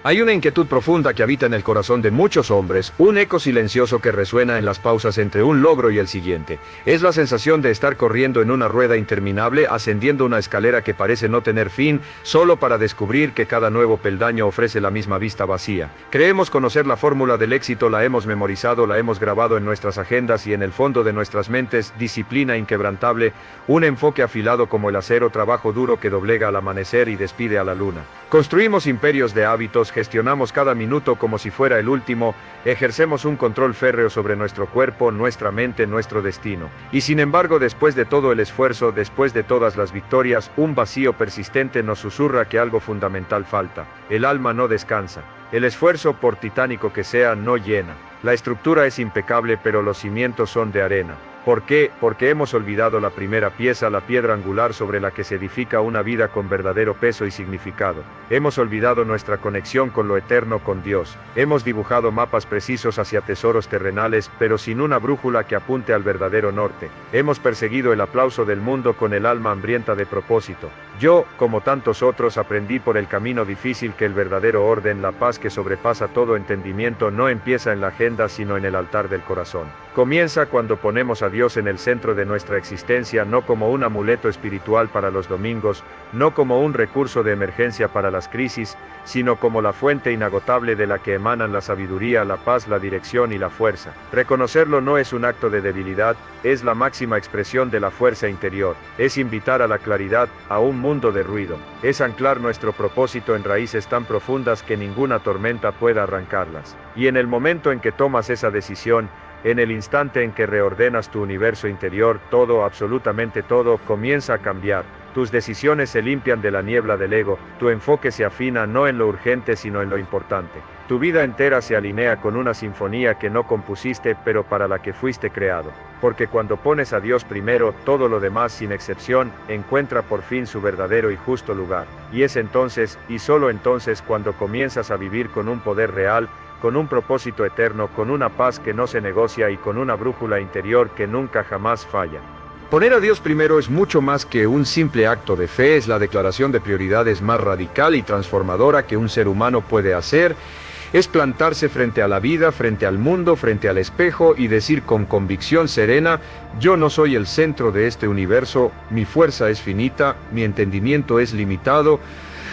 Hay una inquietud profunda que habita en el corazón de muchos hombres, un eco silencioso que resuena en las pausas entre un logro y el siguiente. Es la sensación de estar corriendo en una rueda interminable, ascendiendo una escalera que parece no tener fin, solo para descubrir que cada nuevo peldaño ofrece la misma vista vacía. Creemos conocer la fórmula del éxito, la hemos memorizado, la hemos grabado en nuestras agendas y en el fondo de nuestras mentes, disciplina inquebrantable, un enfoque afilado como el acero, trabajo duro que doblega al amanecer y despide a la luna. Construimos imperios de hábitos, gestionamos cada minuto como si fuera el último, ejercemos un control férreo sobre nuestro cuerpo, nuestra mente, nuestro destino. Y sin embargo, después de todo el esfuerzo, después de todas las victorias, un vacío persistente nos susurra que algo fundamental falta. El alma no descansa. El esfuerzo, por titánico que sea, no llena. La estructura es impecable, pero los cimientos son de arena. ¿Por qué? Porque hemos olvidado la primera pieza, la piedra angular sobre la que se edifica una vida con verdadero peso y significado. Hemos olvidado nuestra conexión con lo eterno, con Dios. Hemos dibujado mapas precisos hacia tesoros terrenales, pero sin una brújula que apunte al verdadero norte. Hemos perseguido el aplauso del mundo con el alma hambrienta de propósito. Yo, como tantos otros, aprendí por el camino difícil que el verdadero orden, la paz que sobrepasa todo entendimiento, no empieza en la agenda sino en el altar del corazón. Comienza cuando ponemos a Dios en el centro de nuestra existencia, no como un amuleto espiritual para los domingos, no como un recurso de emergencia para las crisis, sino como la fuente inagotable de la que emanan la sabiduría, la paz, la dirección y la fuerza. Reconocerlo no es un acto de debilidad, es la máxima expresión de la fuerza interior, es invitar a la claridad, a un mundo de ruido, es anclar nuestro propósito en raíces tan profundas que ninguna tormenta pueda arrancarlas. Y en el momento en que tomas esa decisión, en el instante en que reordenas tu universo interior, todo, absolutamente todo, comienza a cambiar. Tus decisiones se limpian de la niebla del ego, tu enfoque se afina no en lo urgente sino en lo importante. Tu vida entera se alinea con una sinfonía que no compusiste pero para la que fuiste creado. Porque cuando pones a Dios primero, todo lo demás sin excepción, encuentra por fin su verdadero y justo lugar. Y es entonces, y solo entonces, cuando comienzas a vivir con un poder real, con un propósito eterno, con una paz que no se negocia y con una brújula interior que nunca jamás falla. Poner a Dios primero es mucho más que un simple acto de fe, es la declaración de prioridades más radical y transformadora que un ser humano puede hacer. Es plantarse frente a la vida, frente al mundo, frente al espejo y decir con convicción serena: yo no soy el centro de este universo, mi fuerza es finita, mi entendimiento es limitado.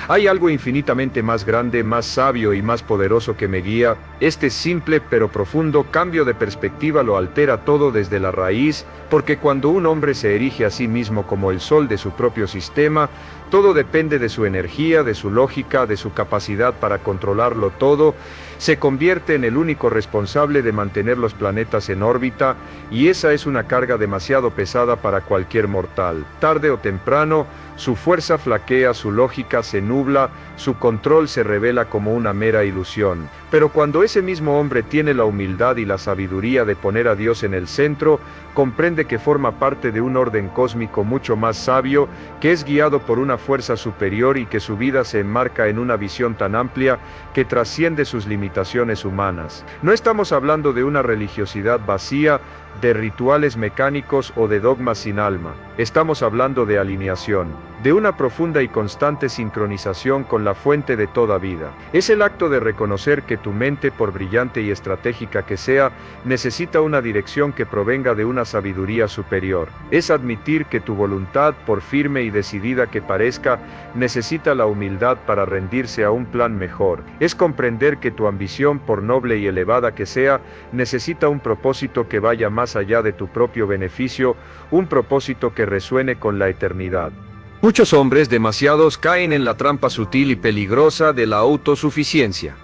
Hay algo infinitamente más grande, más sabio y más poderoso que me guía. Este simple pero profundo cambio de perspectiva lo altera todo desde la raíz, porque cuando un hombre se erige a sí mismo como el sol de su propio sistema, todo depende de su energía, de su lógica, de su capacidad para controlarlo todo. Se convierte en el único responsable de mantener los planetas en órbita, y esa es una carga demasiado pesada para cualquier mortal. Tarde o temprano, su fuerza flaquea, su lógica se nubla, su control se revela como una mera ilusión. Pero cuando ese mismo hombre tiene la humildad y la sabiduría de poner a Dios en el centro, comprende que forma parte de un orden cósmico mucho más sabio, que es guiado por una fuerza superior y que su vida se enmarca en una visión tan amplia que trasciende sus limitaciones humanas. No estamos hablando de una religiosidad vacía, de rituales mecánicos o de dogmas sin alma. Estamos hablando de alineación, de una profunda y constante sincronización con la fuente de toda vida. Es el acto de reconocer que tu mente, por brillante y estratégica que sea, necesita una dirección que provenga de una sabiduría superior. Es admitir que tu voluntad, por firme y decidida que parezca, necesita la humildad para rendirse a un plan mejor. Es comprender que tu ambición, por noble y elevada que sea, necesita un propósito que vaya más allá de tu propio beneficio, un propósito que resuene con la eternidad. Muchos hombres, demasiados, caen en la trampa sutil y peligrosa de la autosuficiencia.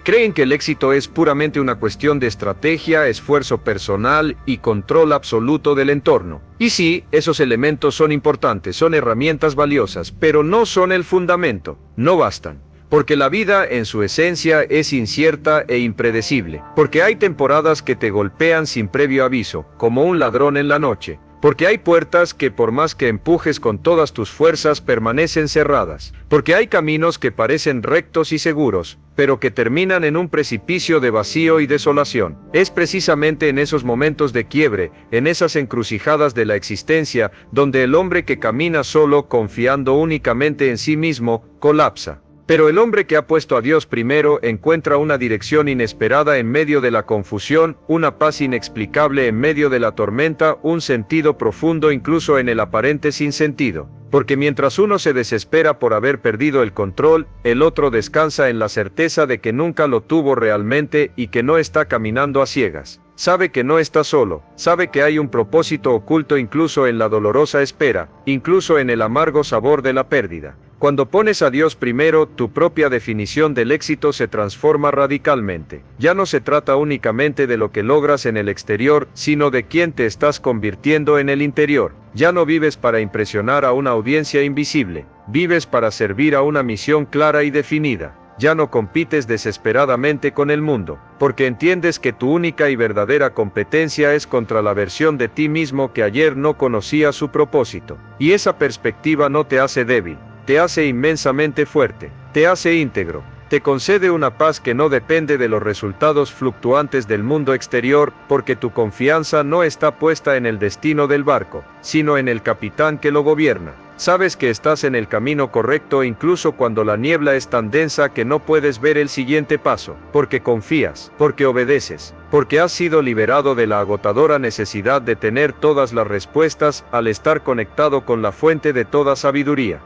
Creen que el éxito es puramente una cuestión de estrategia, esfuerzo personal y control absoluto del entorno. Y sí, esos elementos son importantes, son herramientas valiosas, pero no son el fundamento, no bastan. Porque la vida en su esencia es incierta e impredecible, porque hay temporadas que te golpean sin previo aviso, como un ladrón en la noche, porque hay puertas que por más que empujes con todas tus fuerzas permanecen cerradas, porque hay caminos que parecen rectos y seguros, pero que terminan en un precipicio de vacío y desolación. Es precisamente en esos momentos de quiebre, en esas encrucijadas de la existencia, donde el hombre que camina solo, confiando únicamente en sí mismo, colapsa. Pero el hombre que ha puesto a Dios primero encuentra una dirección inesperada en medio de la confusión, una paz inexplicable en medio de la tormenta, un sentido profundo incluso en el aparente sinsentido. Porque mientras uno se desespera por haber perdido el control, el otro descansa en la certeza de que nunca lo tuvo realmente y que no está caminando a ciegas. Sabe que no está solo, sabe que hay un propósito oculto incluso en la dolorosa espera, incluso en el amargo sabor de la pérdida. Cuando pones a Dios primero, tu propia definición del éxito se transforma radicalmente. Ya no se trata únicamente de lo que logras en el exterior, sino de quién te estás convirtiendo en el interior. Ya no vives para impresionar a una audiencia invisible, vives para servir a una misión clara y definida. Ya no compites desesperadamente con el mundo, porque entiendes que tu única y verdadera competencia es contra la versión de ti mismo que ayer no conocía su propósito. Y esa perspectiva no te hace débil, te hace inmensamente fuerte, te hace íntegro, te concede una paz que no depende de los resultados fluctuantes del mundo exterior, porque tu confianza no está puesta en el destino del barco, sino en el capitán que lo gobierna. Sabes que estás en el camino correcto incluso cuando la niebla es tan densa que no puedes ver el siguiente paso, porque confías, porque obedeces, porque has sido liberado de la agotadora necesidad de tener todas las respuestas al estar conectado con la fuente de toda sabiduría.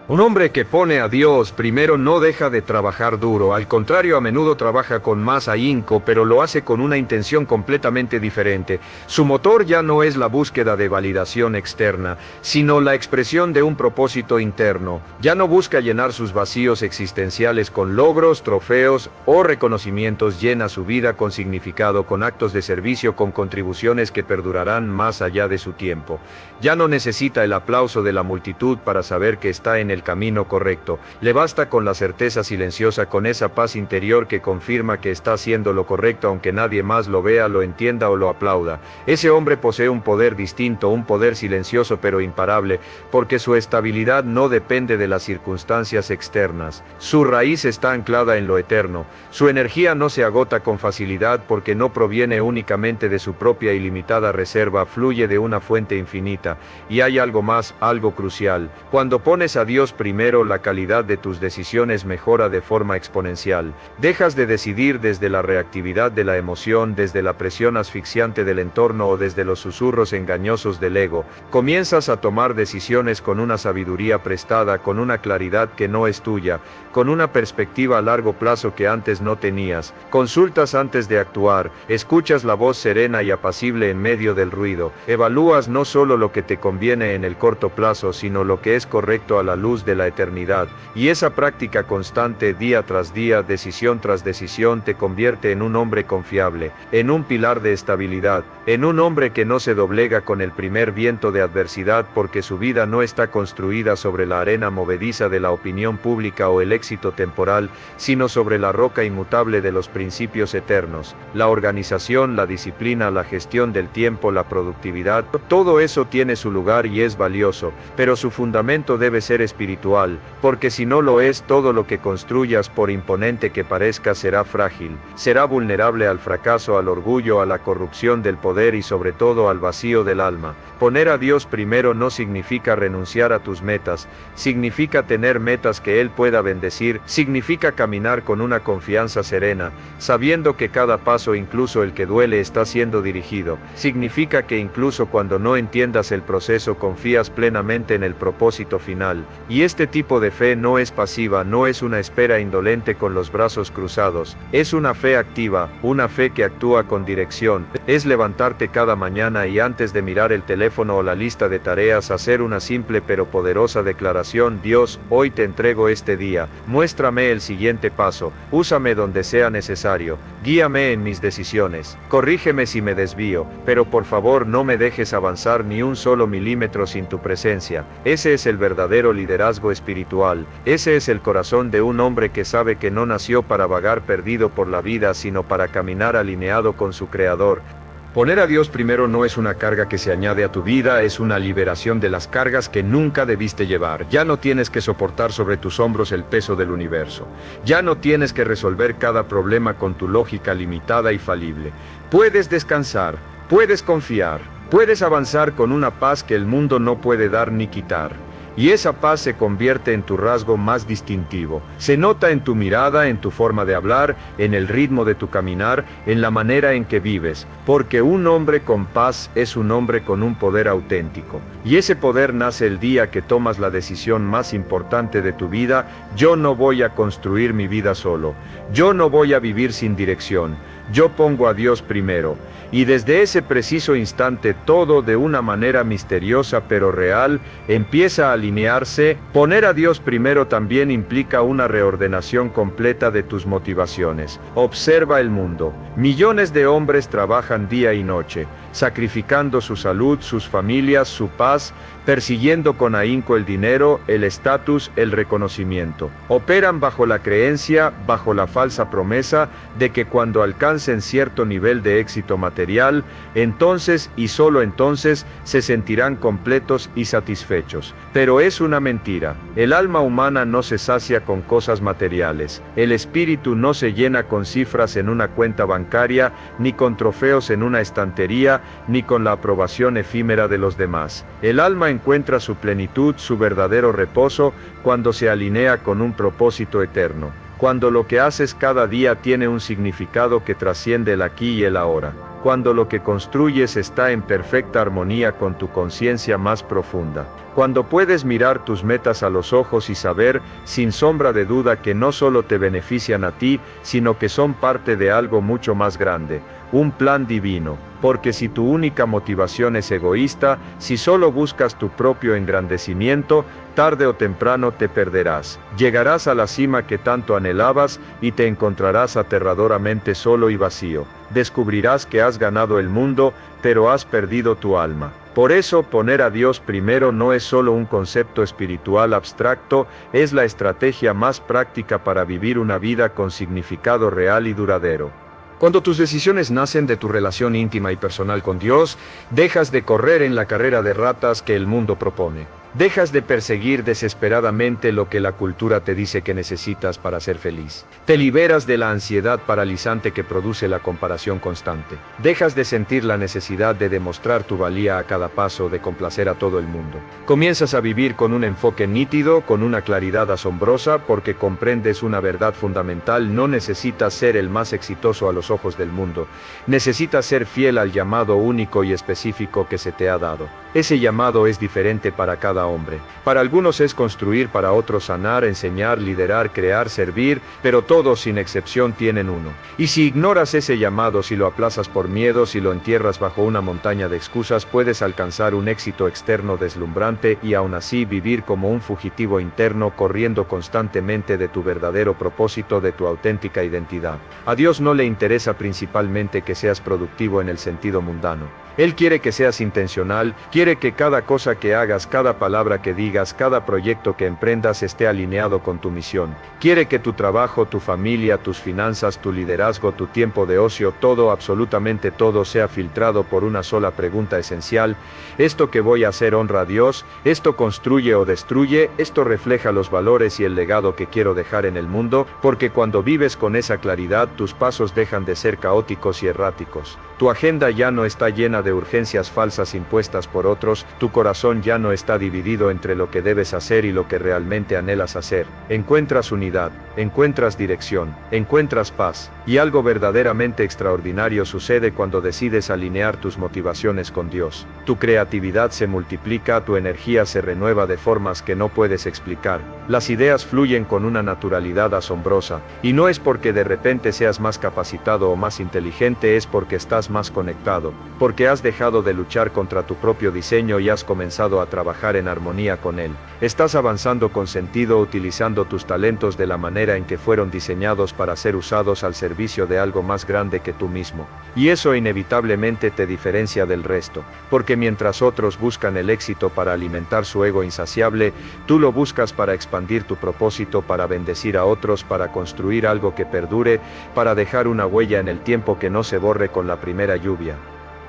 Un hombre que pone a Dios primero no deja de trabajar duro, al contrario, a menudo trabaja con más ahínco, pero lo hace con una intención completamente diferente. Su motor ya no es la búsqueda de validación externa, sino la expresión de un propósito interno. Ya no busca llenar sus vacíos existenciales con logros, trofeos o reconocimientos. Llena su vida con significado, con actos de servicio, con contribuciones que perdurarán más allá de su tiempo. Ya no necesita el aplauso de la multitud para saber que está en el camino correcto. Le basta con la certeza silenciosa, con esa paz interior que confirma que está haciendo lo correcto aunque nadie más lo vea, lo entienda o lo aplauda. Ese hombre posee un poder distinto, un poder silencioso pero imparable, porque su estabilidad no depende de las circunstancias externas. Su raíz está anclada en lo eterno. Su energía no se agota con facilidad porque no proviene únicamente de su propia ilimitada reserva, fluye de una fuente infinita. Y hay algo más, algo crucial. Cuando pones a Dios primero, la calidad de tus decisiones mejora de forma exponencial. Dejas de decidir desde la reactividad de la emoción, desde la presión asfixiante del entorno o desde los susurros engañosos del ego. Comienzas a tomar decisiones con una sabiduría prestada, con una claridad que no es tuya, con una perspectiva a largo plazo que antes no tenías. Consultas antes de actuar, escuchas la voz serena y apacible en medio del ruido. Evalúas no solo lo que te conviene en el corto plazo, sino lo que es correcto a la luz de la eternidad, y esa práctica constante día tras día, decisión tras decisión, te convierte en un hombre confiable, en un pilar de estabilidad, en un hombre que no se doblega con el primer viento de adversidad porque su vida no está construida sobre la arena movediza de la opinión pública o el éxito temporal, sino sobre la roca inmutable de los principios eternos, la organización, la disciplina, la gestión del tiempo, la productividad. Todo eso tiene su lugar y es valioso, pero su fundamento debe ser espiritual, porque si no lo es, todo lo que construyas, por imponente que parezca, será frágil, será vulnerable al fracaso, al orgullo, a la corrupción del poder y sobre todo al vacío del alma. Poner a Dios primero no significa renunciar a tus metas, significa tener metas que Él pueda bendecir, significa caminar con una confianza serena, sabiendo que cada paso, incluso el que duele, está siendo dirigido, significa que incluso cuando no entiendas el proceso, confías plenamente en el propósito final. Y este tipo de fe no es pasiva, no es una espera indolente con los brazos cruzados, es una fe activa, una fe que actúa con dirección, es levantarte cada mañana y antes de mirar el teléfono o la lista de tareas, hacer una simple pero poderosa declaración: Dios, hoy te entrego este día, muéstrame el siguiente paso, úsame donde sea necesario, guíame en mis decisiones, corrígeme si me desvío, pero por favor no me dejes avanzar ni un solo milímetro sin tu presencia. Ese es el verdadero liderazgo espiritual, ese es el corazón de un hombre que sabe que no nació para vagar perdido por la vida, sino para caminar alineado con su Creador. Poner a Dios primero no es una carga que se añade a tu vida, es una liberación de las cargas que nunca debiste llevar. Ya no tienes que soportar sobre tus hombros el peso del universo. Ya no tienes que resolver cada problema con tu lógica limitada y falible. Puedes descansar, puedes confiar, puedes avanzar con una paz que el mundo no puede dar ni quitar. y esa paz se convierte en tu rasgo más distintivo. Se nota en tu mirada, en tu forma de hablar, en el ritmo de tu caminar, en la manera en que vives, porque un hombre con paz es un hombre con un poder auténtico. Y ese poder nace el día que tomas la decisión más importante de tu vida: yo no voy a construir mi vida solo, yo no voy a vivir sin dirección, yo pongo a Dios primero. Y desde ese preciso instante todo, de una manera misteriosa pero real, empieza a alinearse. Poner a Dios primero también implica una reordenación completa de tus motivaciones. Observa el mundo. Millones de hombres trabajan día y noche, sacrificando su salud, sus familias, su paz, persiguiendo con ahínco el dinero, el estatus, el reconocimiento. Operan bajo la creencia, bajo la falsa promesa de que cuando alcancen cierto nivel de éxito material, entonces y solo entonces se sentirán completos y satisfechos. Pero es una mentira. El alma humana no se sacia con cosas materiales. El espíritu no se llena con cifras en una cuenta bancaria, ni con trofeos en una estantería, ni con la aprobación efímera de los demás. El alma encuentra su plenitud, su verdadero reposo, cuando se alinea con un propósito eterno, cuando lo que haces cada día tiene un significado que trasciende el aquí y el ahora, cuando lo que construyes está en perfecta armonía con tu conciencia más profunda, cuando puedes mirar tus metas a los ojos y saber, sin sombra de duda, que no solo te benefician a ti, sino que son parte de algo mucho más grande, un plan divino. Porque si tu única motivación es egoísta, si solo buscas tu propio engrandecimiento, tarde o temprano te perderás. Llegarás a la cima que tanto anhelabas y te encontrarás aterradoramente solo y vacío. Descubrirás que has ganado el mundo, pero has perdido tu alma. Por eso, poner a Dios primero no es solo un concepto espiritual abstracto, es la estrategia más práctica para vivir una vida con significado real y duradero. Cuando tus decisiones nacen de tu relación íntima y personal con Dios, dejas de correr en la carrera de ratas que el mundo propone. Dejas de perseguir desesperadamente lo que la cultura te dice que necesitas para ser feliz. Te liberas de la ansiedad paralizante que produce la comparación constante. Dejas de sentir la necesidad de demostrar tu valía a cada paso, de complacer a todo el mundo. Comienzas a vivir con un enfoque nítido, con una claridad asombrosa, porque comprendes una verdad fundamental: no necesitas ser el más exitoso a los ojos del mundo. Necesitas ser fiel al llamado único y específico que se te ha dado. Ese llamado es diferente para cada hombre. Para algunos es construir, para otros sanar, enseñar, liderar, crear, servir, pero todos sin excepción tienen uno. Y si ignoras ese llamado, si lo aplazas por miedo, si lo entierras bajo una montaña de excusas, puedes alcanzar un éxito externo deslumbrante y aún así vivir como un fugitivo interno, corriendo constantemente de tu verdadero propósito, de tu auténtica identidad. A Dios no le interesa principalmente que seas productivo en el sentido mundano. Él quiere que seas intencional, quiere que cada cosa que hagas, cada palabra que digas, cada proyecto que emprendas esté alineado con tu misión. Quiere que tu trabajo, tu familia, tus finanzas, tu liderazgo, tu tiempo de ocio, todo, absolutamente todo, sea filtrado por una sola pregunta esencial: ¿esto que voy a hacer honra a Dios? ¿Esto construye o destruye? ¿Esto refleja los valores y el legado que quiero dejar en el mundo? Porque cuando vives con esa claridad, tus pasos dejan de ser caóticos y erráticos. Tu agenda ya no está llena de urgencias falsas impuestas por otros, tu corazón ya no está dividido entre lo que debes hacer y lo que realmente anhelas hacer. Encuentras unidad, encuentras dirección, encuentras paz, y algo verdaderamente extraordinario sucede cuando decides alinear tus motivaciones con Dios. Tu creatividad se multiplica, tu energía se renueva de formas que no puedes explicar. Las ideas fluyen con una naturalidad asombrosa, y no es porque de repente seas más capacitado o más inteligente, es porque estás más conectado, porque has dejado de luchar contra tu propio diseño y has comenzado a trabajar en armonía con él. Estás avanzando con sentido, utilizando tus talentos de la manera en que fueron diseñados para ser usados al servicio de algo más grande que tú mismo. Y eso inevitablemente te diferencia del resto, porque mientras otros buscan el éxito para alimentar su ego insaciable, tú lo buscas para expandir tu propósito, para bendecir a otros, para construir algo que perdure, para dejar una huella en el tiempo que no se borre con la primera lluvia.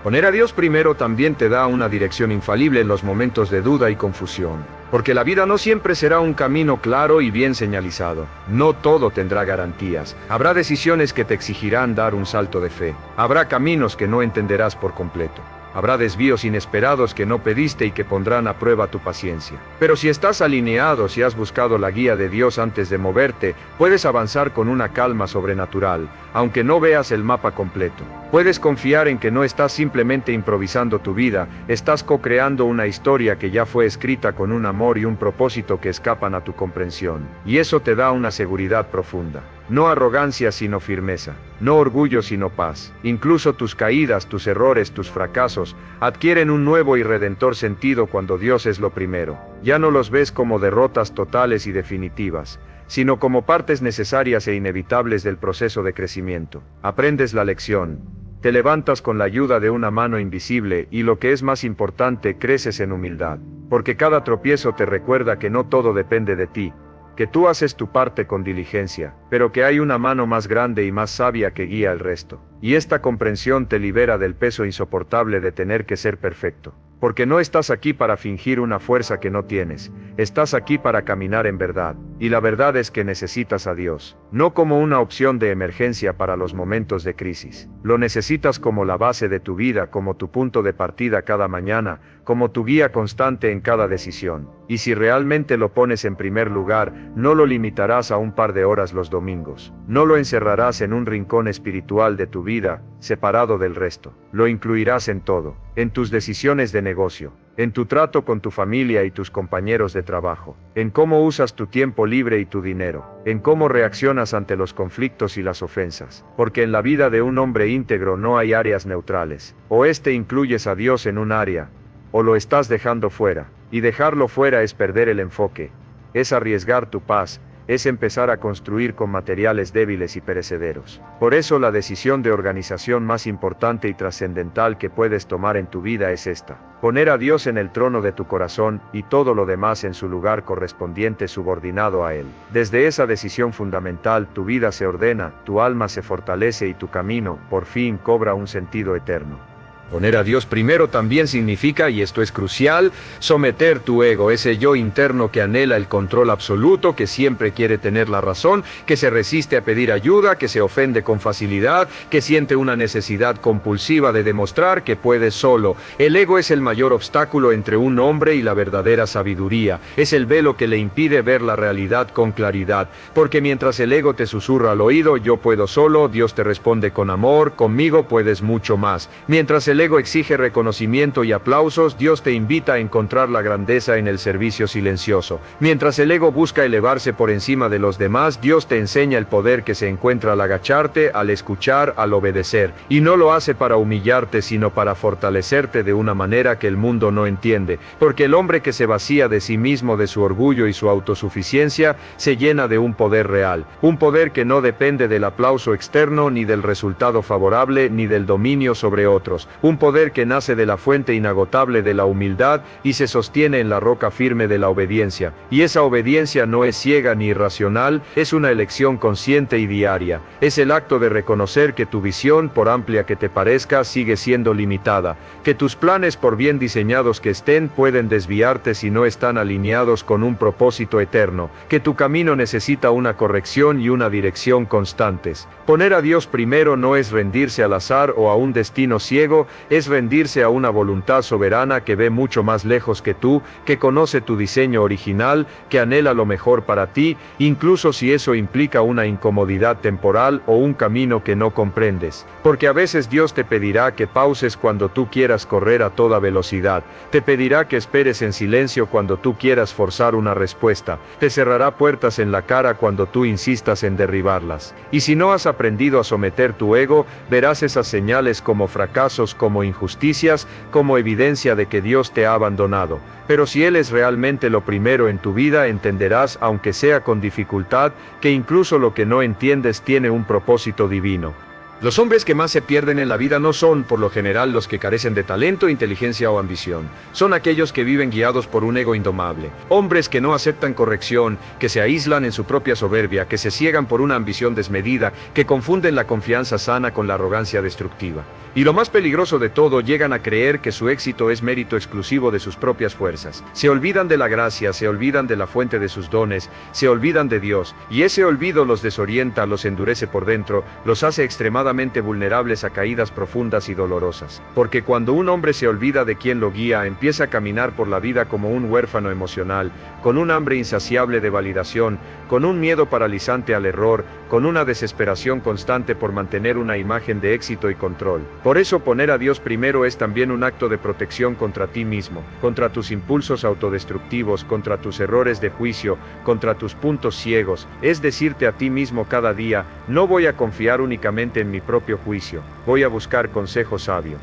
Poner a Dios primero también te da una dirección infalible en los momentos de duda y confusión, porque la vida no siempre será un camino claro y bien señalizado. No todo tendrá garantías. Habrá decisiones que te exigirán dar un salto de fe. Habrá caminos que no entenderás por completo. Habrá desvíos inesperados que no pediste y que pondrán a prueba tu paciencia. Pero si estás alineado, si has buscado la guía de Dios antes de moverte, puedes avanzar con una calma sobrenatural, aunque no veas el mapa completo. Puedes confiar en que no estás simplemente improvisando tu vida, estás co-creando una historia que ya fue escrita con un amor y un propósito que escapan a tu comprensión. Y eso te da una seguridad profunda. No arrogancia sino firmeza, no orgullo sino paz. Incluso tus caídas, tus errores, tus fracasos, adquieren un nuevo y redentor sentido cuando Dios es lo primero. Ya no los ves como derrotas totales y definitivas, sino como partes necesarias e inevitables del proceso de crecimiento. Aprendes la lección, te levantas con la ayuda de una mano invisible y, lo que es más importante, creces en humildad. Porque cada tropiezo te recuerda que no todo depende de ti, que tú haces tu parte con diligencia, pero que hay una mano más grande y más sabia que guía el resto. Y esta comprensión te libera del peso insoportable de tener que ser perfecto. Porque no estás aquí para fingir una fuerza que no tienes, estás aquí para caminar en verdad. Y la verdad es que necesitas a Dios, no como una opción de emergencia para los momentos de crisis. Lo necesitas como la base de tu vida, como tu punto de partida cada mañana, como tu guía constante en cada decisión. Y si realmente lo pones en primer lugar, no lo limitarás a un par de horas los domingos. No lo encerrarás en un rincón espiritual de tu vida, separado del resto. Lo incluirás en todo, en tus decisiones de negocio, en tu trato con tu familia y tus compañeros de trabajo, en cómo usas tu tiempo libre y tu dinero, en cómo reaccionas ante los conflictos y las ofensas. Porque en la vida de un hombre íntegro no hay áreas neutrales. O incluyes a Dios en un área, o lo estás dejando fuera. Y dejarlo fuera es perder el enfoque, es arriesgar tu paz, es empezar a construir con materiales débiles y perecederos. Por eso la decisión de organización más importante y trascendental que puedes tomar en tu vida es esta: poner a Dios en el trono de tu corazón y todo lo demás en su lugar correspondiente subordinado a Él. Desde esa decisión fundamental tu vida se ordena, tu alma se fortalece y tu camino, por fin, cobra un sentido eterno. Poner a Dios primero también significa, y esto es crucial, someter tu ego, ese yo interno que anhela el control absoluto, que siempre quiere tener la razón, que se resiste a pedir ayuda, que se ofende con facilidad, que siente una necesidad compulsiva de demostrar que puede solo. El ego es el mayor obstáculo entre un hombre y la verdadera sabiduría. Es el velo que le impide ver la realidad con claridad. Porque mientras el ego te susurra al oído, yo puedo solo, Dios te responde con amor, conmigo puedes mucho más. Mientras el ego exige reconocimiento y aplausos, Dios te invita a encontrar la grandeza en el servicio silencioso. Mientras el ego busca elevarse por encima de los demás, Dios te enseña el poder que se encuentra al agacharte, al escuchar, al obedecer. Y no lo hace para humillarte, sino para fortalecerte de una manera que el mundo no entiende. Porque el hombre que se vacía de sí mismo, de su orgullo y su autosuficiencia, se llena de un poder real. Un poder que no depende del aplauso externo, ni del resultado favorable, ni del dominio sobre otros. Un poder que nace de la fuente inagotable de la humildad y se sostiene en la roca firme de la obediencia. Y esa obediencia no es ciega ni irracional, es una elección consciente y diaria. Es el acto de reconocer que tu visión, por amplia que te parezca, sigue siendo limitada. Que tus planes, por bien diseñados que estén, pueden desviarte si no están alineados con un propósito eterno. Que tu camino necesita una corrección y una dirección constantes. Poner a Dios primero no es rendirse al azar o a un destino ciego, es rendirse a una voluntad soberana que ve mucho más lejos que tú, que conoce tu diseño original, que anhela lo mejor para ti, incluso si eso implica una incomodidad temporal o un camino que no comprendes. Porque a veces Dios te pedirá que pauses cuando tú quieras correr a toda velocidad, te pedirá que esperes en silencio cuando tú quieras forzar una respuesta, te cerrará puertas en la cara cuando tú insistas en derribarlas. Y si no has aprendido a someter tu ego, verás esas señales como fracasos, como injusticias, como evidencia de que Dios te ha abandonado. Pero si Él es realmente lo primero en tu vida, entenderás, aunque sea con dificultad, que incluso lo que no entiendes tiene un propósito divino. Los hombres que más se pierden en la vida no son, por lo general, los que carecen de talento, inteligencia o ambición. Son aquellos que viven guiados por un ego indomable. Hombres que no aceptan corrección, que se aíslan en su propia soberbia, que se ciegan por una ambición desmedida, que confunden la confianza sana con la arrogancia destructiva. Y lo más peligroso de todo, llegan a creer que su éxito es mérito exclusivo de sus propias fuerzas. Se olvidan de la gracia, se olvidan de la fuente de sus dones, se olvidan de Dios. Y ese olvido los desorienta, los endurece por dentro, los hace extremadamente extremadamente vulnerables a caídas profundas y dolorosas. Porque cuando un hombre se olvida de quien lo guía, empieza a caminar por la vida como un huérfano emocional, con un hambre insaciable de validación, con un miedo paralizante al error, con una desesperación constante por mantener una imagen de éxito y control. Por eso poner a Dios primero es también un acto de protección contra ti mismo, contra tus impulsos autodestructivos, contra tus errores de juicio, contra tus puntos ciegos. Es decirte a ti mismo cada día: no voy a confiar únicamente en mi propio juicio, voy a buscar consejo sabio.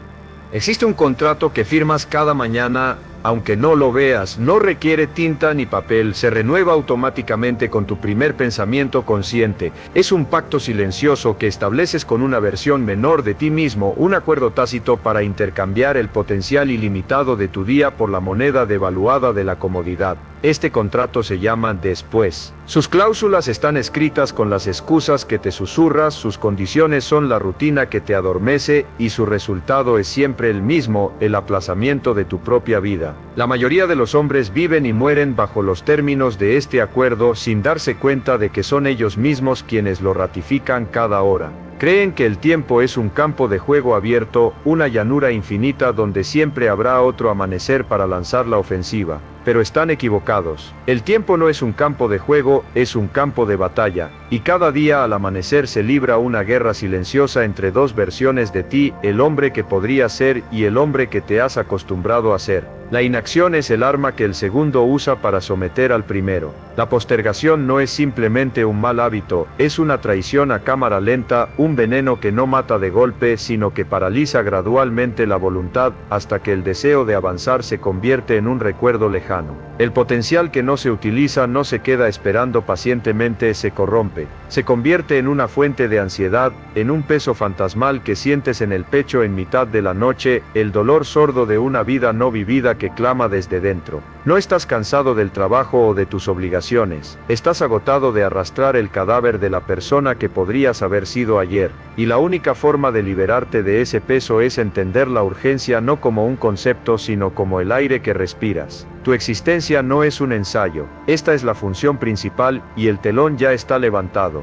Existe un contrato que firmas cada mañana, aunque no lo veas, no requiere tinta ni papel, se renueva automáticamente con tu primer pensamiento consciente. Es un pacto silencioso que estableces con una versión menor de ti mismo, un acuerdo tácito para intercambiar el potencial ilimitado de tu día por la moneda devaluada de la comodidad. Este contrato se llama después. Sus cláusulas están escritas con las excusas que te susurras, sus condiciones son la rutina que te adormece y su resultado es siempre el mismo: el aplazamiento de tu propia vida. La mayoría de los hombres viven y mueren bajo los términos de este acuerdo sin darse cuenta de que son ellos mismos quienes lo ratifican cada hora. Creen que el tiempo es un campo de juego abierto, una llanura infinita donde siempre habrá otro amanecer para lanzar la ofensiva. Pero están equivocados. El tiempo no es un campo de juego, es un campo de batalla, y cada día al amanecer se libra una guerra silenciosa entre dos versiones de ti: el hombre que podrías ser y el hombre que te has acostumbrado a ser. La inacción es el arma que el segundo usa para someter al primero. La postergación no es simplemente un mal hábito, es una traición a cámara lenta, un veneno que no mata de golpe, sino que paraliza gradualmente la voluntad hasta que el deseo de avanzar se convierte en un recuerdo lejano. El potencial que no se utiliza no se queda esperando pacientemente, se corrompe, se convierte en una fuente de ansiedad, en un peso fantasmal que sientes en el pecho en mitad de la noche, el dolor sordo de una vida no vivida que clama desde dentro. No estás cansado del trabajo o de tus obligaciones, estás agotado de arrastrar el cadáver de la persona que podrías haber sido ayer, y la única forma de liberarte de ese peso es entender la urgencia no como un concepto sino como el aire que respiras. Tu existencia no es un ensayo, esta es la función principal y el telón ya está levantado.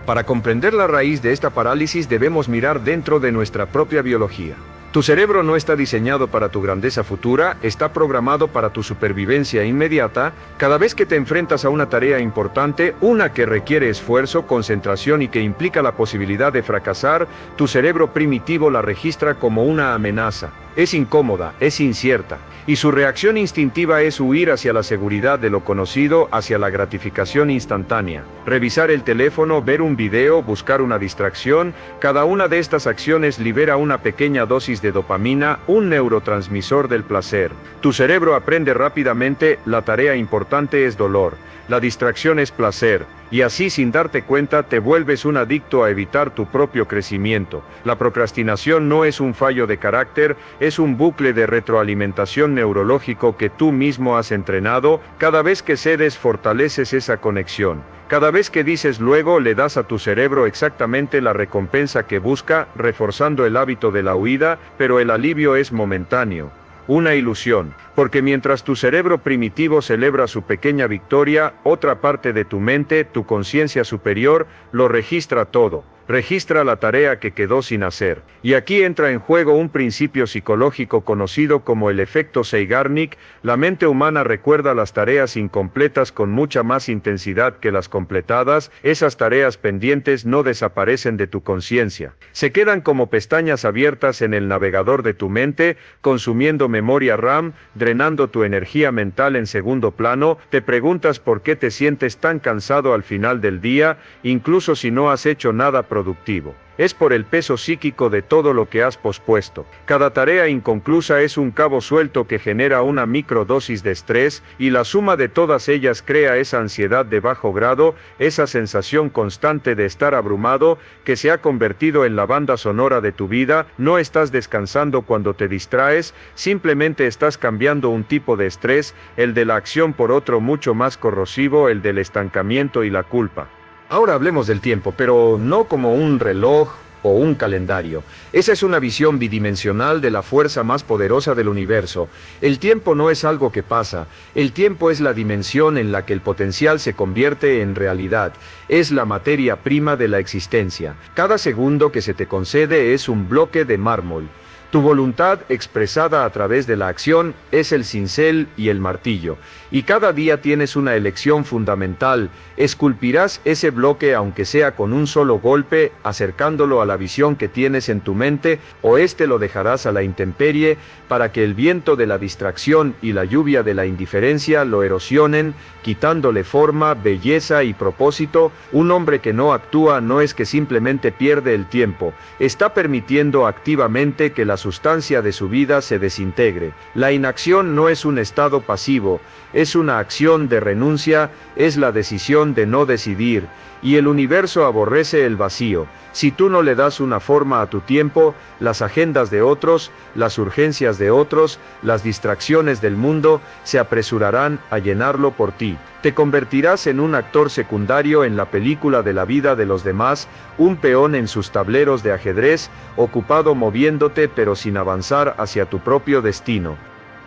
Para comprender la raíz de esta parálisis debemos mirar dentro de nuestra propia biología. Tu cerebro no está diseñado para tu grandeza futura, está programado para tu supervivencia inmediata. Cada vez que te enfrentas a una tarea importante, una que requiere esfuerzo, concentración y que implica la posibilidad de fracasar, tu cerebro primitivo la registra como una amenaza. Es incómoda, es incierta, y su reacción instintiva es huir hacia la seguridad de lo conocido, hacia la gratificación instantánea. Revisar el teléfono, ver un video, buscar una distracción. Cada una de estas acciones libera una pequeña dosis de dopamina, un neurotransmisor del placer. Tu cerebro aprende rápidamente: la tarea importante es dolor, la distracción es placer, y así sin darte cuenta te vuelves un adicto a evitar tu propio crecimiento. La procrastinación no es un fallo de carácter, es un bucle de retroalimentación neurológico que tú mismo has entrenado. Cada vez que cedes fortaleces esa conexión. Cada vez que dices luego, le das a tu cerebro exactamente la recompensa que busca, reforzando el hábito de la huida, pero el alivio es momentáneo. Una ilusión, porque mientras tu cerebro primitivo celebra su pequeña victoria, otra parte de tu mente, tu conciencia superior, lo registra todo. Registra la tarea que quedó sin hacer. Y aquí entra en juego un principio psicológico conocido como el efecto Zeigarnik. La mente humana recuerda las tareas incompletas con mucha más intensidad que las completadas. Esas tareas pendientes no desaparecen de tu conciencia. Se quedan como pestañas abiertas en el navegador de tu mente, consumiendo memoria RAM, drenando tu energía mental en segundo plano. Te preguntas por qué te sientes tan cansado al final del día, incluso si no has hecho nada productivo. Es por el peso psíquico de todo lo que has pospuesto. Cada tarea inconclusa es un cabo suelto que genera una microdosis de estrés, y la suma de todas ellas crea esa ansiedad de bajo grado, esa sensación constante de estar abrumado, que se ha convertido en la banda sonora de tu vida. No estás descansando cuando te distraes, simplemente estás cambiando un tipo de estrés, el de la acción, por otro mucho más corrosivo, el del estancamiento y la culpa. Ahora hablemos del tiempo, pero no como un reloj o un calendario. Esa es una visión bidimensional de la fuerza más poderosa del universo. El tiempo no es algo que pasa, el tiempo es la dimensión en la que el potencial se convierte en realidad, es la materia prima de la existencia. Cada segundo que se te concede es un bloque de mármol. Tu voluntad expresada a través de la acción es el cincel y el martillo, y cada día tienes una elección fundamental: esculpirás ese bloque aunque sea con un solo golpe, acercándolo a la visión que tienes en tu mente, o este lo dejarás a la intemperie para que el viento de la distracción y la lluvia de la indiferencia lo erosionen, quitándole forma, belleza y propósito. Un hombre que no actúa no es que simplemente pierde el tiempo, está permitiendo activamente que la sustancia de su vida se desintegre. La inacción no es un estado pasivo, es una acción de renuncia, es la decisión de no decidir, y el universo aborrece el vacío. Si tú no le das una forma a tu tiempo, las agendas de otros, las urgencias de otros, las distracciones del mundo, se apresurarán a llenarlo por ti. Te convertirás en un actor secundario en la película de la vida de los demás, un peón en sus tableros de ajedrez, ocupado moviéndote pero sin avanzar hacia tu propio destino.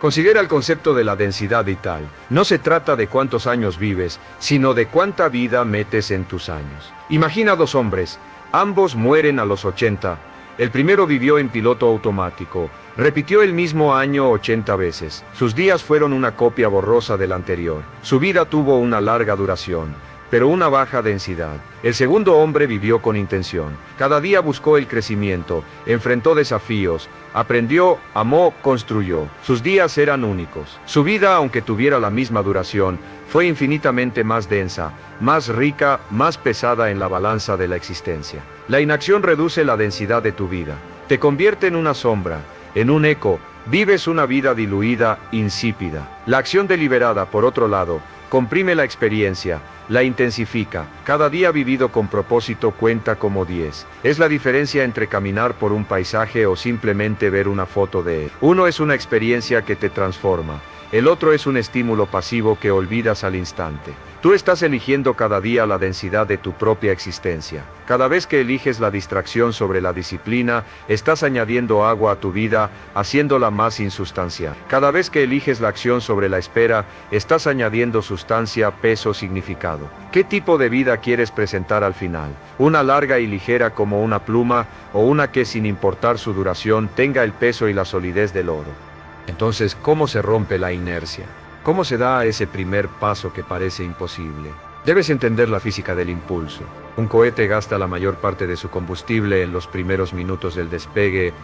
Considera el concepto de la densidad vital. No se trata de cuántos años vives, sino de cuánta vida metes en tus años. Imagina dos hombres, ambos mueren a los 80. El primero vivió en piloto automático, repitió el mismo año 80 veces. Sus días fueron una copia borrosa del anterior. Su vida tuvo una larga duración, pero una baja densidad. El segundo hombre vivió con intención. Cada día buscó el crecimiento, enfrentó desafíos, aprendió, amó, construyó. Sus días eran únicos. Su vida, aunque tuviera la misma duración, fue infinitamente más densa, más rica, más pesada en la balanza de la existencia. La inacción reduce la densidad de tu vida. Te convierte en una sombra, en un eco. Vives una vida diluida, insípida. La acción deliberada, por otro lado, comprime la experiencia, la intensifica. Cada día vivido con propósito cuenta como 10. Es la diferencia entre caminar por un paisaje o simplemente ver una foto de él. Uno es una experiencia que te transforma. El otro es un estímulo pasivo que olvidas al instante. Tú estás eligiendo cada día la densidad de tu propia existencia. Cada vez que eliges la distracción sobre la disciplina, estás añadiendo agua a tu vida, haciéndola más insustancial. Cada vez que eliges la acción sobre la espera, estás añadiendo sustancia, peso, significado. ¿Qué tipo de vida quieres presentar al final? ¿Una larga y ligera como una pluma, o una que, sin importar su duración, tenga el peso y la solidez del oro? Entonces, ¿cómo se rompe la inercia? ¿Cómo se da ese primer paso que parece imposible? Debes entender la física del impulso. Un cohete gasta la mayor parte de su combustible en los primeros minutos del despegue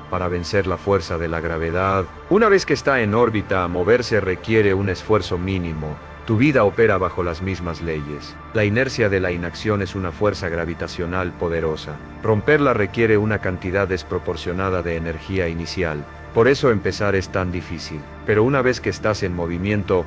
para vencer la fuerza de la gravedad. Una vez que está en órbita, moverse requiere un esfuerzo mínimo. Tu vida opera bajo las mismas leyes. La inercia de la inacción es una fuerza gravitacional poderosa. Romperla requiere una cantidad desproporcionada de energía inicial. Por eso empezar es tan difícil. Pero una vez que estás en movimiento,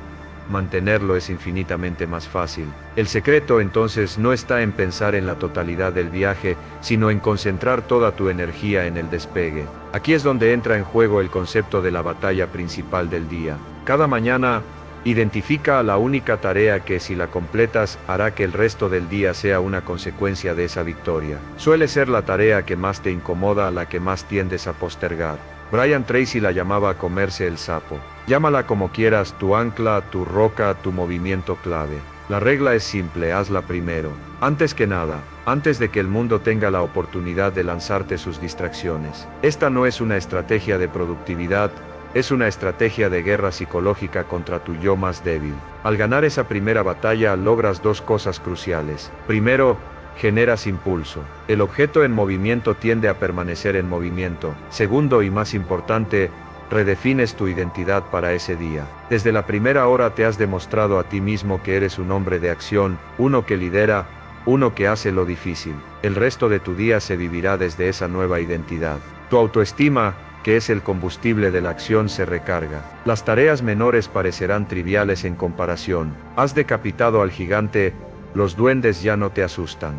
mantenerlo es infinitamente más fácil. El secreto entonces no está en pensar en la totalidad del viaje, sino en concentrar toda tu energía en el despegue. Aquí es donde entra en juego el concepto de la batalla principal del día. Cada mañana, identifica la única tarea que, si la completas, hará que el resto del día sea una consecuencia de esa victoria. Suele ser la tarea que más te incomoda, la que más tiendes a postergar. Brian Tracy la llamaba comerse el sapo. Llámala como quieras, tu ancla, tu roca, tu movimiento clave. La regla es simple: hazla primero. Antes que nada, antes de que el mundo tenga la oportunidad de lanzarte sus distracciones. Esta no es una estrategia de productividad, es una estrategia de guerra psicológica contra tu yo más débil. Al ganar esa primera batalla, logras dos cosas cruciales. Primero, generas impulso. El objeto en movimiento tiende a permanecer en movimiento. Segundo, y más importante, redefines tu identidad para ese día. Desde la primera hora te has demostrado a ti mismo que eres un hombre de acción, uno que lidera, uno que hace lo difícil. El resto de tu día se vivirá desde esa nueva identidad. Tu autoestima, que es el combustible de la acción, se recarga. Las tareas menores parecerán triviales en comparación. Has decapitado al gigante, los duendes ya no te asustan.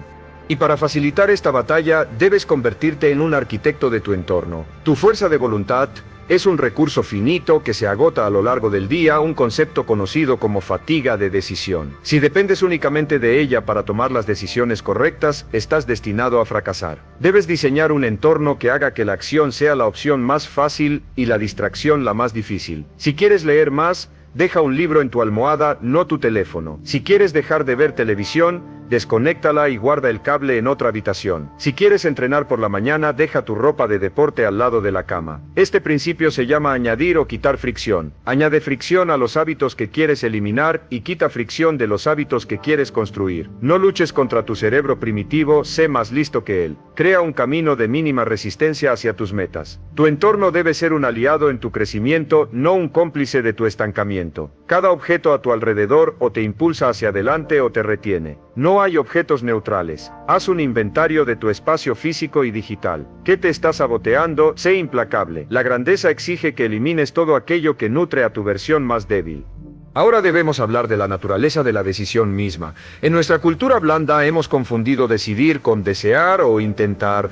Y para facilitar esta batalla, debes convertirte en un arquitecto de tu entorno. Tu fuerza de voluntad, Es un recurso finito que se agota a lo largo del día, un concepto conocido como fatiga de decisión. Si dependes únicamente de ella para tomar las decisiones correctas, estás destinado a fracasar. Debes diseñar un entorno que haga que la acción sea la opción más fácil y la distracción la más difícil. Si quieres leer más, deja un libro en tu almohada, no tu teléfono. Si quieres dejar de ver televisión, desconéctala y guarda el cable en otra habitación. Si quieres entrenar por la mañana, deja tu ropa de deporte al lado de la cama. Este principio se llama añadir o quitar fricción. Añade fricción a los hábitos que quieres eliminar y quita fricción de los hábitos que quieres construir. No luches contra tu cerebro primitivo, sé más listo que él. Crea un camino de mínima resistencia hacia tus metas. Tu entorno debe ser un aliado en tu crecimiento, no un cómplice de tu estancamiento. Cada objeto a tu alrededor o te impulsa hacia adelante o te retiene. No hay objetos neutrales. Haz un inventario de tu espacio físico y digital. ¿Qué te está saboteando? Sé implacable. La grandeza exige que elimines todo aquello que nutre a tu versión más débil. Ahora debemos hablar de la naturaleza de la decisión misma. En nuestra cultura blanda hemos confundido decidir con desear o intentar.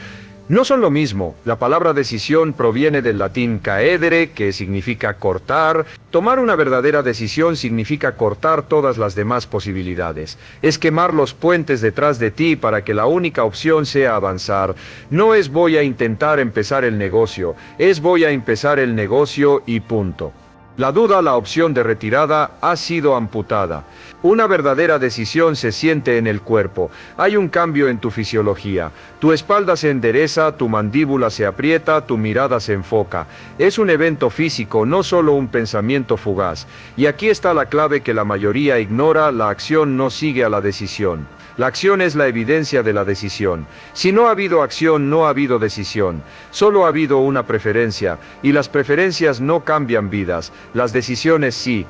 No son lo mismo. La palabra decisión proviene del latín caedere, que significa cortar. Tomar una verdadera decisión significa cortar todas las demás posibilidades. Es quemar los puentes detrás de ti para que la única opción sea avanzar. No es voy a intentar empezar el negocio, es voy a empezar el negocio y punto. La duda, la opción de retirada, ha sido amputada. Una verdadera decisión se siente en el cuerpo. Hay un cambio en tu fisiología. Tu espalda se endereza, tu mandíbula se aprieta, tu mirada se enfoca. Es un evento físico, no solo un pensamiento fugaz. Y aquí está la clave que la mayoría ignora: la acción no sigue a la decisión. La acción es la evidencia de la decisión. Si no ha habido acción, no ha habido decisión. Solo ha habido una preferencia, y las preferencias no cambian vidas, las decisiones sí.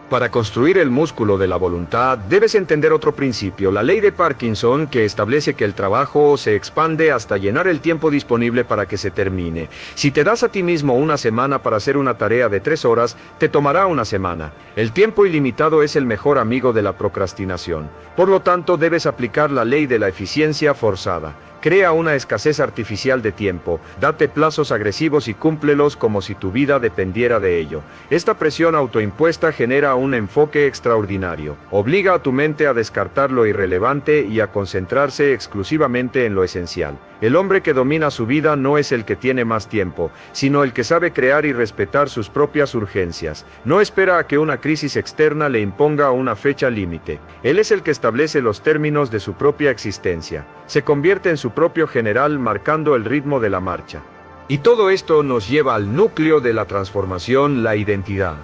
Para construir el músculo de la voluntad, debes entender otro principio, la ley de Parkinson, que establece que el trabajo se expande hasta llenar el tiempo disponible para que se termine. Si te das a ti mismo una semana para hacer una tarea de 3 horas, te tomará una semana. El tiempo ilimitado es el mejor amigo de la procrastinación. Por lo tanto, debes aplicar la ley de la eficiencia forzada. Crea una escasez artificial de tiempo, date plazos agresivos y cúmplelos como si tu vida dependiera de ello. Esta presión autoimpuesta genera un enfoque extraordinario. Obliga a tu mente a descartar lo irrelevante y a concentrarse exclusivamente en lo esencial. El hombre que domina su vida no es el que tiene más tiempo, sino el que sabe crear y respetar sus propias urgencias. No espera a que una crisis externa le imponga una fecha límite. Él es el que establece los términos de su propia existencia. Se convierte en su propio general, marcando el ritmo de la marcha. Y todo esto nos lleva al núcleo de la transformación, la identidad.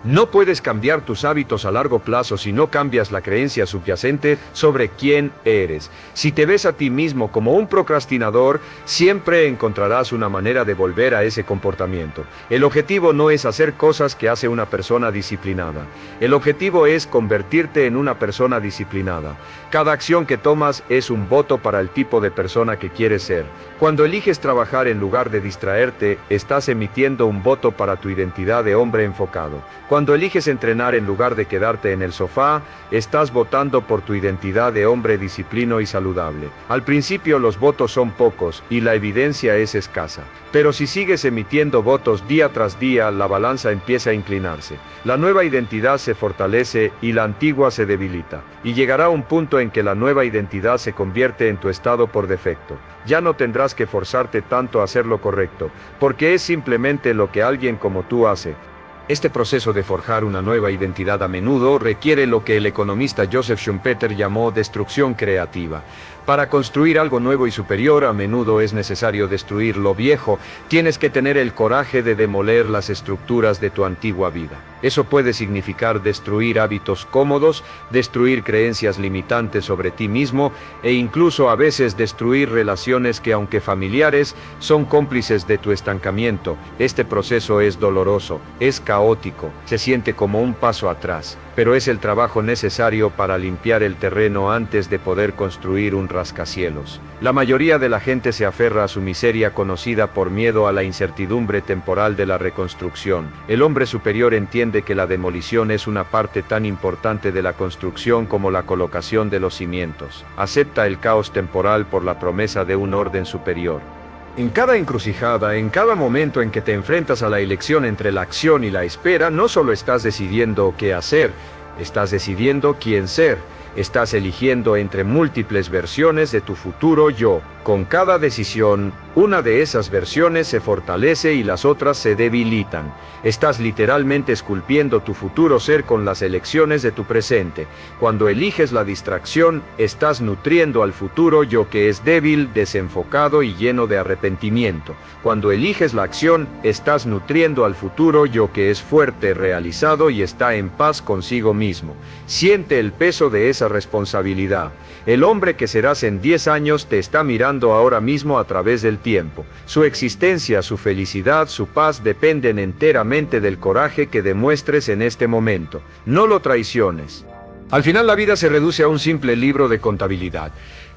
No puedes cambiar tus hábitos a largo plazo si no cambias la creencia subyacente sobre quién eres. Si te ves a ti mismo como un procrastinador, siempre encontrarás una manera de volver a ese comportamiento. El objetivo no es hacer cosas que hace una persona disciplinada. El objetivo es convertirte en una persona disciplinada. Cada acción que tomas es un voto para el tipo de persona que quieres ser. Cuando eliges trabajar en lugar de distraerte, estás emitiendo un voto para tu identidad de hombre enfocado. Cuando eliges entrenar en lugar de quedarte en el sofá, estás votando por tu identidad de hombre disciplino y saludable. Al principio los votos son pocos y la evidencia es escasa. Pero si sigues emitiendo votos día tras día, la balanza empieza a inclinarse. La nueva identidad se fortalece y la antigua se debilita. Y llegará un punto en que la nueva identidad se convierte en tu estado por defecto. Ya no tendrás que forzarte tanto a hacer lo correcto, porque es simplemente lo que alguien como tú hace. Este proceso de forjar una nueva identidad a menudo requiere lo que el economista Joseph Schumpeter llamó destrucción creativa. Para construir algo nuevo y superior, a menudo es necesario destruir lo viejo. Tienes que tener el coraje de demoler las estructuras de tu antigua vida. Eso puede significar destruir hábitos cómodos, destruir creencias limitantes sobre ti mismo e incluso a veces destruir relaciones que, aunque familiares, son cómplices de tu estancamiento. Este proceso es doloroso, es caótico, se siente como un paso atrás, pero es el trabajo necesario para limpiar el terreno antes de poder construir un rascacielos. La mayoría de la gente se aferra a su miseria conocida por miedo a la incertidumbre temporal de la reconstrucción. El hombre superior entiende que la demolición es una parte tan importante de la construcción como la colocación de los cimientos. Acepta el caos temporal por la promesa de un orden superior. En cada encrucijada, en cada momento en que te enfrentas a la elección entre la acción y la espera, no solo estás decidiendo qué hacer, estás decidiendo quién ser. Estás eligiendo entre múltiples versiones de tu futuro yo. Con cada decisión, una de esas versiones se fortalece y las otras se debilitan. Estás literalmente esculpiendo tu futuro ser con las elecciones de tu presente. Cuando eliges la distracción, estás nutriendo al futuro yo que es débil, desenfocado y lleno de arrepentimiento. Cuando eliges la acción, estás nutriendo al futuro yo que es fuerte, realizado y está en paz consigo mismo. Siente el peso de esa responsabilidad. El hombre que serás en 10 años te está mirando ahora mismo a través del tiempo. Su existencia, su felicidad, su paz dependen enteramente del coraje que demuestres en este momento. No lo traiciones. Al final la vida se reduce a un simple libro de contabilidad.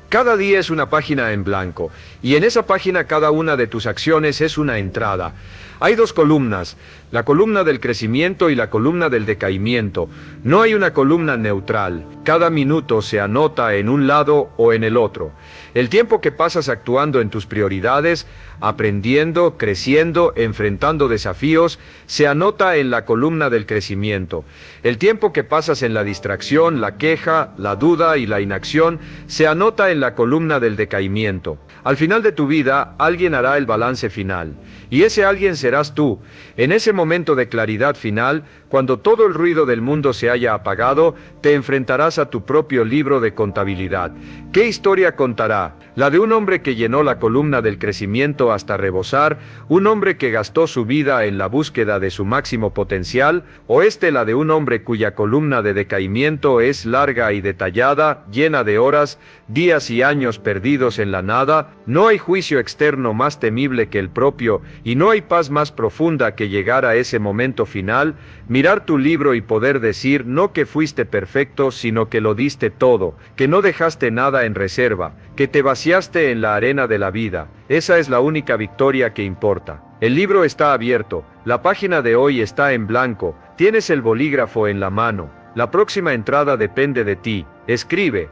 Cada día es una página en blanco, y en esa página cada una de tus acciones es una entrada. Hay dos columnas, la columna del crecimiento y la columna del decaimiento. No hay una columna neutral, cada minuto se anota en un lado o en el otro. El tiempo que pasas actuando en tus prioridades, aprendiendo, creciendo, enfrentando desafíos, se anota en la columna del crecimiento. El tiempo que pasas en la distracción, la queja, la duda y la inacción, se anota en la columna del decaimiento. Al final de tu vida, alguien hará el balance final. Y ese alguien serás tú. En ese momento de claridad final, cuando todo el ruido del mundo se haya apagado, te enfrentarás a tu propio libro de contabilidad. ¿Qué historia contará? La de un hombre que llenó la columna del crecimiento hasta rebosar, un hombre que gastó su vida en la búsqueda de su máximo potencial, o la de un hombre cuya columna de decaimiento es larga y detallada, llena de horas, días y años perdidos en la nada. No hay juicio externo más temible que el propio, y no hay paz más profunda que llegar a ese momento final, mirar tu libro y poder decir no que fuiste perfecto, sino que lo diste todo, que no dejaste nada en reserva, que te vaciaste en la arena de la vida. Esa es la única victoria que importa. El libro está abierto, la página de hoy está en blanco, tienes el bolígrafo en la mano. La próxima entrada depende de ti. Escribe,